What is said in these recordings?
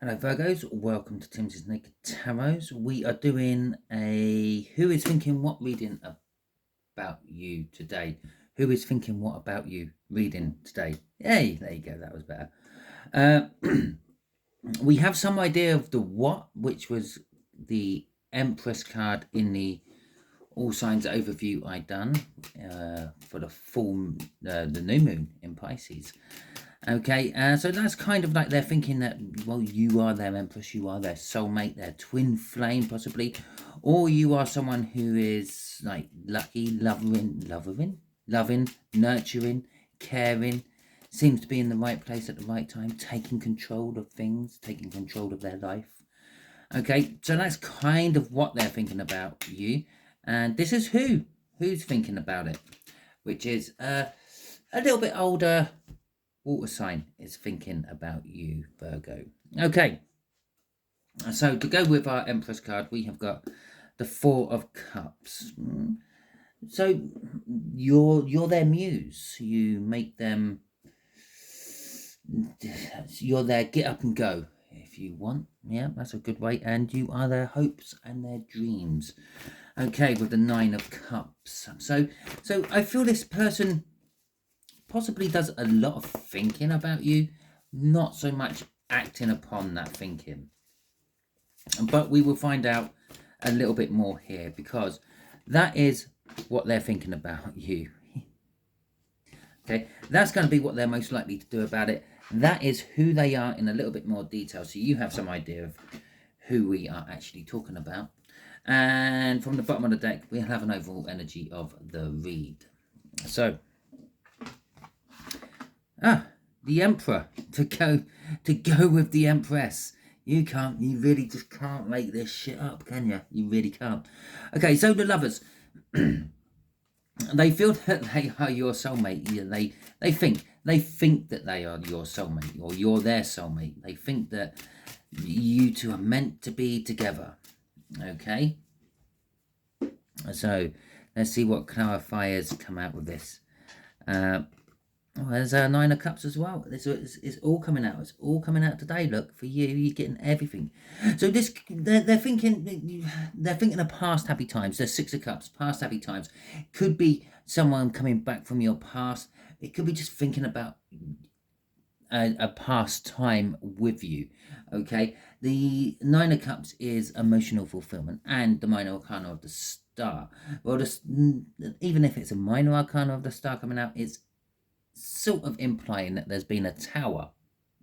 Hello Virgos, welcome to Timsy Naked Tarot. We are doing a Who is Thinking What reading about you today. Who is thinking what about you reading today? Hey, there you go, that was better. We have some idea of the what, which was the Empress card in the All Signs overview I done for the new moon in Pisces. Okay, so that's kind of like they're thinking that, well, you are their empress, you are their soulmate, their twin flame possibly, or you are someone who is like lucky, loving, nurturing, caring, seems to be in the right place at the right time, taking control of things, taking control of their life. Okay, so that's kind of what they're thinking about you, and this is who's thinking about it, which is a little bit older water sign is thinking about you, Virgo. Okay, so to go with our Empress card, we have got the Four of Cups. So you're their muse. You make them. You're their get up and go if you want. Yeah, that's a good way. And you are their hopes and their dreams. Okay, with the Nine of Cups. So I feel this person possibly does a lot of thinking about you, not so much acting upon that thinking. But we will find out a little bit more here, because that is what they're thinking about you. Okay, that's going to be what they're most likely to do about it. That is who they are in a little bit more detail, so you have some idea of who we are actually talking about. And from the bottom of the deck, we'll have an overall energy of the read. So the Emperor, to go with the Empress. You really just can't make this shit up, can you? You really can't. Okay, so the Lovers. They feel that they are your soulmate. Yeah, they think that they are your soulmate, or you're their soulmate. They think that you two are meant to be together. Okay? So let's see what clarifiers come out with this. There's a Nine of Cups as well. This is all coming out. It's all coming out today. Look, for you, you're getting everything. So this, they're thinking of past happy times. There's Six of Cups, past happy times. Could be someone coming back from your past. It could be just thinking about a past time with you. Okay, the Nine of Cups is emotional fulfillment and the minor arcana of the Star. Well, even if it's a minor arcana of the Star coming out, it's sort of implying that there's been a tower.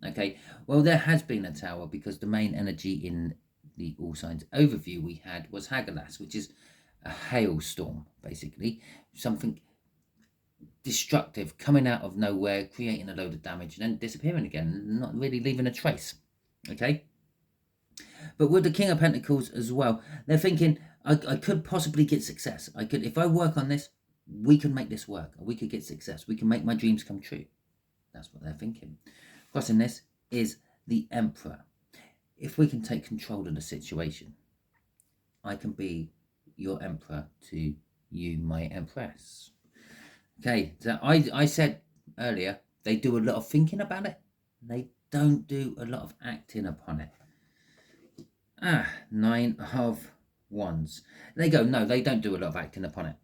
Okay, well, there has been a tower, because the main energy in the All Signs overview we had was Hagalas, which is a hailstorm, basically. Something destructive coming out of nowhere, creating a load of damage, and then disappearing again, not really leaving a trace. Okay, but with the King of Pentacles as well, they're thinking, I could possibly get success. If I work on this, we can make this work. We could get success. We can make my dreams come true. That's what they're thinking. Crossing this is the Emperor. If we can take control of the situation, I can be your Emperor to you, my Empress. Okay, so I said earlier, they do a lot of thinking about it. They don't do a lot of acting upon it. Nine of Wands. They go, no, they don't do a lot of acting upon it.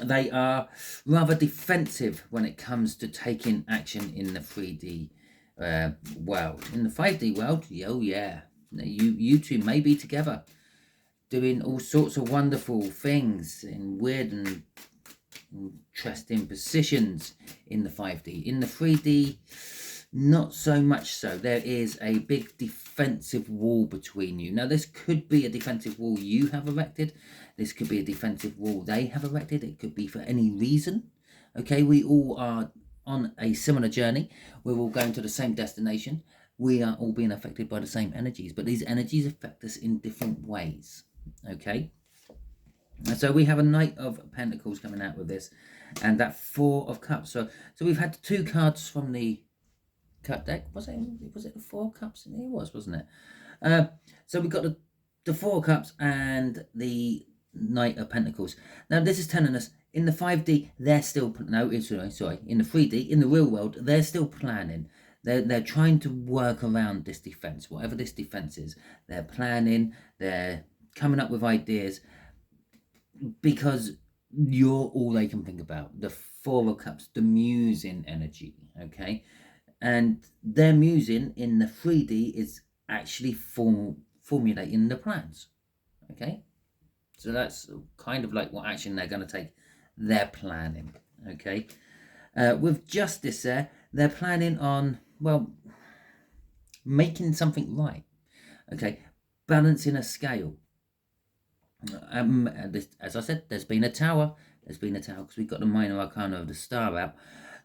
They are rather defensive when it comes to taking action in the 3D world. In the 5D world, oh yeah, you two may be together, doing all sorts of wonderful things in weird and interesting positions in the 5D. In the 3D, not so much so. There is a big defensive wall between you. Now, this could be a defensive wall you have erected. This could be a defensive wall they have erected. It could be for any reason. Okay, we all are on a similar journey. We're all going to the same destination. We are all being affected by the same energies, but these energies affect us in different ways. Okay, and so we have a Knight of Pentacles coming out with this, and that Four of Cups. So we've had two cards from the cut deck. Was it the Four Cups? It was, wasn't it? So we've got the Four Cups and the Knight of Pentacles. Now this is telling us in the 5D they're still in the 3D, in the real world, they're still planning. they're trying to work around this defense, whatever this defense is. They're planning, they're coming up with ideas, because you're all they can think about. The Four of Cups, the musing energy, okay? And their musing in the 3D is actually formulating the plans, okay? So that's kind of like what action they're going to take. They're planning, okay? With Justice there, they're planning on, well, making something right, okay? Balancing a scale. As I said, there's been a tower. There's been a tower because we've got the minor arcana of the star out.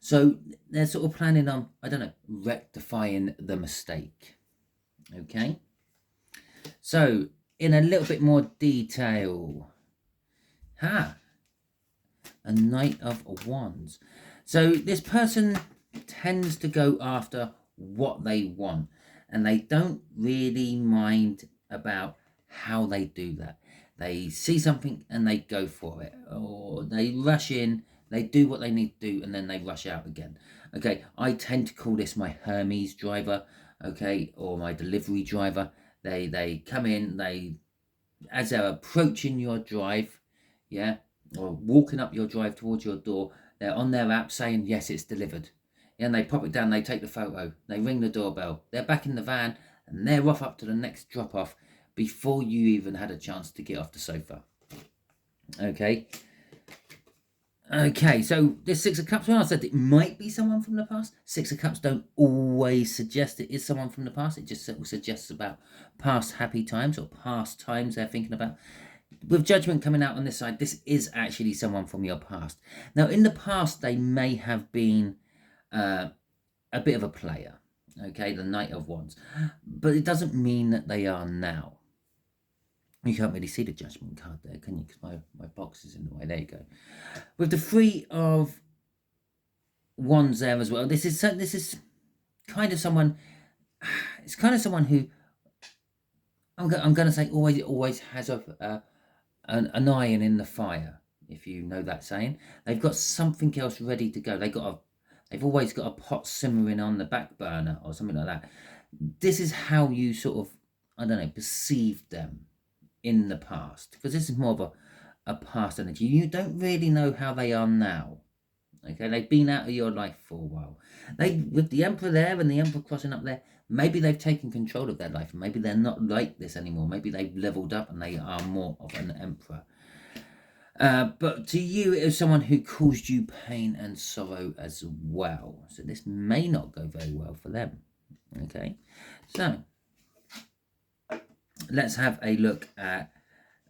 So they're sort of planning on, I don't know, rectifying the mistake. Okay. So in a little bit more detail. A Knight of Wands. So this person tends to go after what they want, and they don't really mind about how they do that. They see something and they go for it, or they rush in, they do what they need to do, and then they rush out again. Okay, I tend to call this my Hermes driver, okay, or my delivery driver. They come in, as they're approaching your drive, yeah, or walking up your drive towards your door, they're on their app saying, yes, it's delivered. Yeah, and they pop it down, they take the photo, they ring the doorbell, they're back in the van, and they're off up to the next drop-off before you even had a chance to get off the sofa. Okay. Okay, so this Six of Cups, well, I said it might be someone from the past. Six of Cups don't always suggest it is someone from the past. It just suggests about past happy times or past times they're thinking about. With Judgment coming out on this side, this is actually someone from your past. Now, in the past, they may have been a bit of a player, okay, the Knight of Wands. But it doesn't mean that they are now. You can't really see the Judgment card there, can you? Because my box is in the way. There you go. With the Three of Wands there as well, this is kind of someone. It's kind of someone who I'm going to say always has an iron in the fire, if you know that saying. They've got something else ready to go. They've always got a pot simmering on the back burner or something like that. This is how you sort of, I don't know, perceived them in the past, because this is more of a past energy. You don't really know how they are now. Okay, they've been out of your life for a while. With the Emperor there and the Emperor crossing up there, maybe they've taken control of their life, and maybe they're not like this anymore. Maybe they've leveled up and they are more of an emperor. But to you, it was someone who caused you pain and sorrow as well. So this may not go very well for them. Okay, so let's have a look at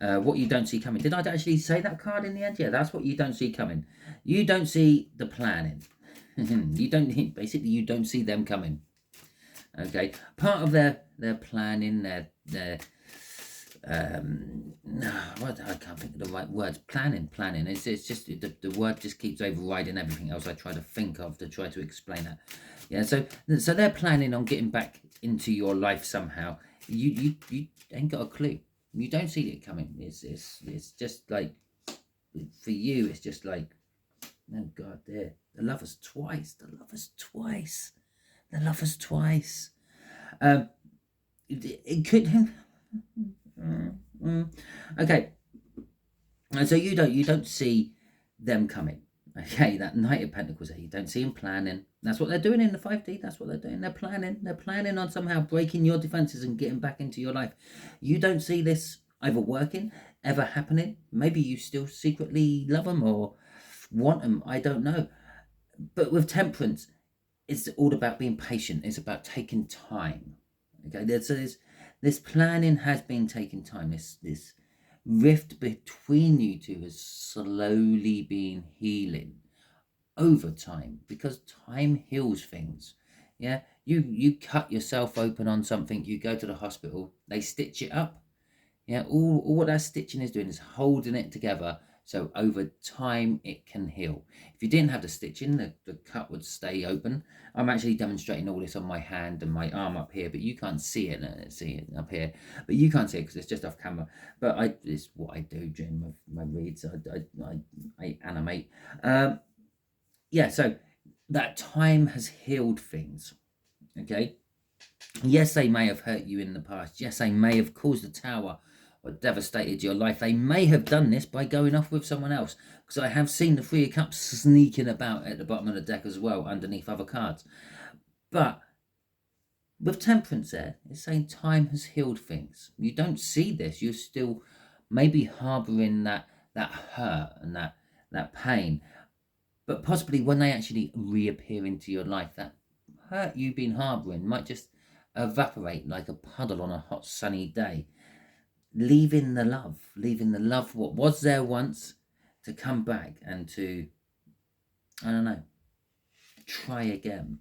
what you don't see coming. Did I actually say that card in the end? Yeah, that's what you don't see coming. You don't see the planning. You don't see them coming. Okay, part of their planning, their what, I can't think of the right words. Planning. It's just the word just keeps overriding everything else I try to think of to try to explain that. Yeah, so they're planning on getting back into your life somehow. You ain't got a clue. You don't see it coming. It's just like, for you, it's just like, oh God, there. The lovers twice. It could. Okay. And so you don't see them coming. Okay, that Knight of Pentacles there, you don't see them planning. That's what they're doing in the 5D. That's what they're doing. They're planning on somehow breaking your defenses and getting back into your life. You don't see this either working, ever happening. Maybe you still secretly love them or want them. I don't know. But with Temperance, it's all about being patient. It's about taking time. Okay, so this planning has been taking time. This rift between you two has slowly been healing over time, because time heals things. Yeah, you cut yourself open on something, you go to the hospital, they stitch it up. Yeah, all what that stitching is doing is holding it together, so over time it can heal. If you didn't have the stitching, the cut would stay open. I'm actually demonstrating all this on my hand and my arm up here, but you can't see it up here. But you can't see it because it's just off camera. But it's what I do during my reads. I animate. Yeah, so that time has healed things. Okay. Yes, they may have hurt you in the past. Yes, they may have caused a tower or devastated your life. They may have done this by going off with someone else. Because I have seen the Three of Cups sneaking about at the bottom of the deck as well, underneath other cards. But with Temperance there, it's saying time has healed things. You don't see this. You're still maybe harbouring that hurt and that pain. But possibly when they actually reappear into your life, that hurt you've been harbouring might just evaporate like a puddle on a hot sunny day, leaving the love what was there once to come back and to, I don't know, try again.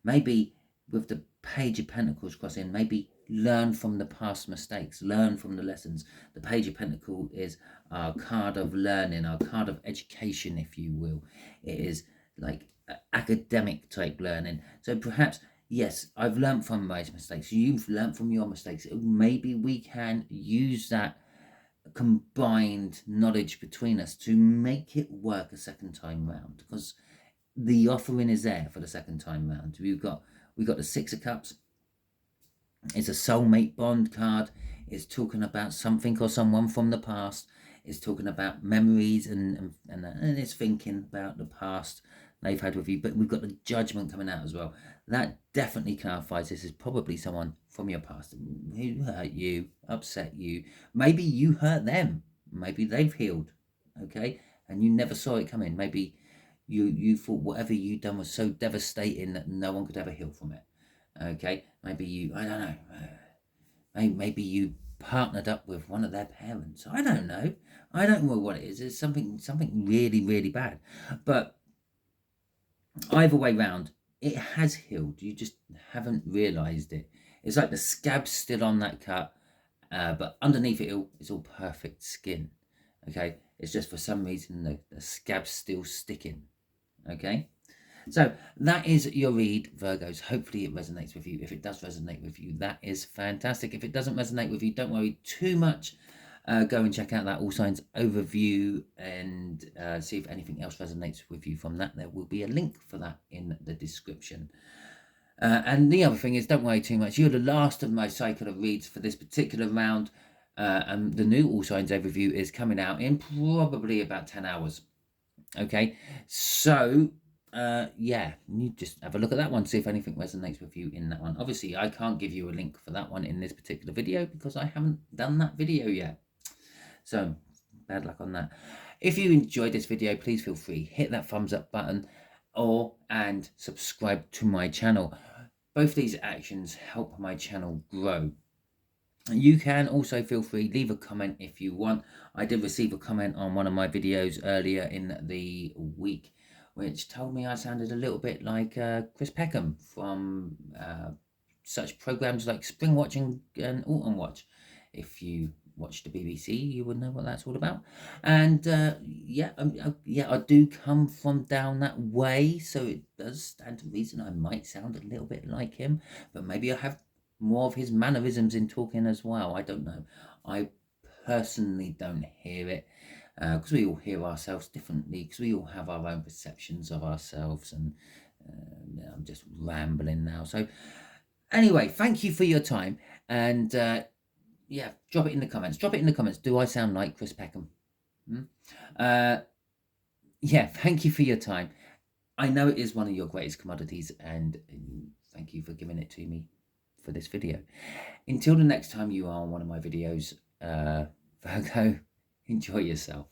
Maybe with the Page of Pentacles crossing, maybe learn from the past mistakes, learn from the lessons. The Page of Pentacles is our card of learning, our card of education, if you will. It is like academic type learning. So perhaps, yes, I've learned from my mistakes. You've learned from your mistakes. Maybe we can use that combined knowledge between us to make it work a second time round, because the offering is there for the second time round. We've got the Six of Cups. It's a soulmate bond card. It's talking about something or someone from the past. It's talking about memories and it's thinking about the past they've had with you. But we've got the Judgment coming out as well. That definitely clarifies this is probably someone from your past who hurt you, upset you. Maybe you hurt them. Maybe they've healed, okay? And you never saw it coming. Maybe you thought whatever you done was so devastating that no one could ever heal from it. Okay, maybe you, I don't know, maybe you partnered up with one of their parents. I don't know what it is. It's something really, really bad. But either way round, it has healed. You just haven't realised it. It's like the scab's still on that cut, but underneath it all, it's all perfect skin. Okay, it's just for some reason the scab's still sticking. Okay, so that is your read, Virgos. Hopefully it resonates with you. If it does resonate with you, that is fantastic. If it doesn't resonate with you, don't worry too much. Go and check out that All Signs overview and see if anything else resonates with you from that. There will be a link for that in the description. And the other thing is, don't worry too much. You're the last of my cycle of reads for this particular round. And the new All Signs overview is coming out in probably about 10 hours. Okay, so yeah, you just have a look at that one, see if anything resonates with you in that one. Obviously, I can't give you a link for that one in this particular video because I haven't done that video yet. So, bad luck on that. If you enjoyed this video, please feel free, hit that thumbs up button and subscribe to my channel. Both these actions help my channel grow. You can also feel free, leave a comment if you want. I did receive a comment on one of my videos earlier in the week, which told me I sounded a little bit like Chris Peckham from such programs like Spring Watch and Autumn Watch. If you watch the BBC, you would know what that's all about. And yeah, I do come from down that way, so it does stand to reason I might sound a little bit like him, but maybe I have more of his mannerisms in talking as well. I don't know. I personally don't hear it because we all hear ourselves differently, because we all have our own perceptions of ourselves, and I'm just rambling now. So anyway, thank you for your time, and yeah, drop it in the comments. Do I sound like Chris Peckham? Yeah, thank you for your time. I know it is one of your greatest commodities, and thank you for giving it to me for this video. Until the next time you are on one of my videos, Virgo, enjoy yourself.